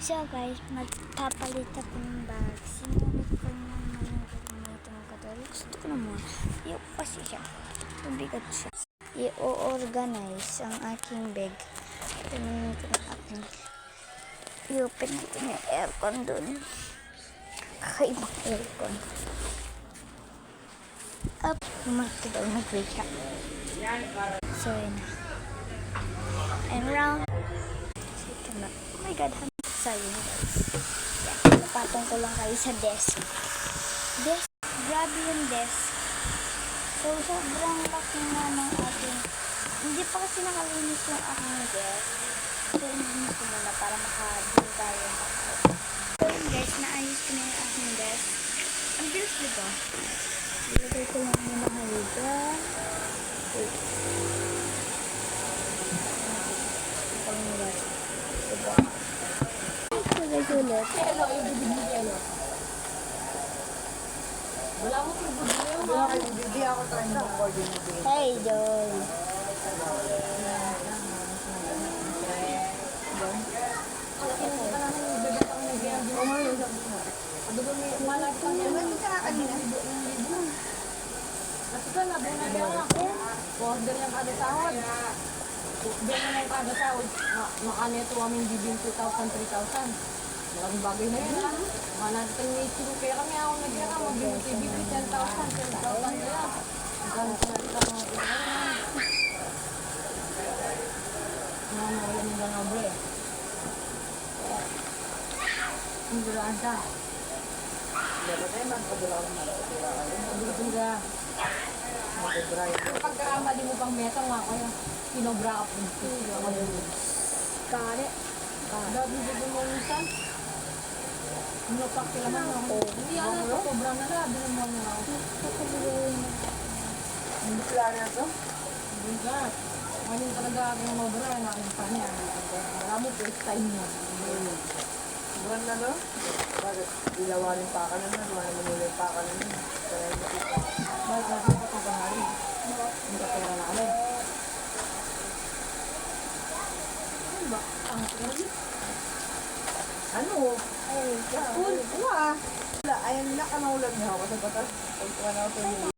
So guys, magpapalit ako ng bag. Sinunod ko naman yung gagamitin ng katulad. Gusto ko naman. Yung kasi siya. Mabigat siya. I-organize ang aking bag. Tingnan ko ng aking. I-open natin yung aircon dun. Kakaibang aircon. Up. Lumaki daw nag-wake up. So yun na. And round. Oh my god, sa'yo guys. Yan, napatong ko lang kayo sa desk. Grabe yung desk. So, sobrang laki nga ng ating, hindi pa kasi nakalinis yung aking desk. So, hindi ko muna para maka-do tayo. So, guys, naayos ko na yung aking desk. Ang bilis dito. Ilagay ko lang muna kayo dyan. Wait. Ulit. Hello, hello. Wala mo kung bibili ako tayo ng recording mo. Hey, Joy. Order yung kada sahod. Order mo yung kada sahod. Makaneto aming bibing 2,000, 3,000. Malaking bagay na yun, ha? Mga natin may sino kaya kami ako nagyara, mag-bibig 10,000 na yan. Gano'n sa natin ang mga ito. Wala nang ganobre. Hindi lang siya. Dapat tayo magkabula ko naman. Hindi ka. Pagkakamali mo pang meta, mga kaya sinobra ka po. Kare. Dabi dito mo minsan. Nupak sila man ako. Hindi yan na sobrang na labi ng mga ako. Hindi pala na ito? Hindi ka. Ngayon talaga akong mabra na aking panya. Alam mo, first time mo. Buwan na no? Bakit? Ilawanin pa ka na na. Wala naman ulit pa ka na na. Bakit natin ito pangari? Hindi ka pera na alay. Ano ba? Ang pera? Ano? Ay, cool. Wala. Ayun na, kanaulan niya ako sa batas. Pagkuhan ako sa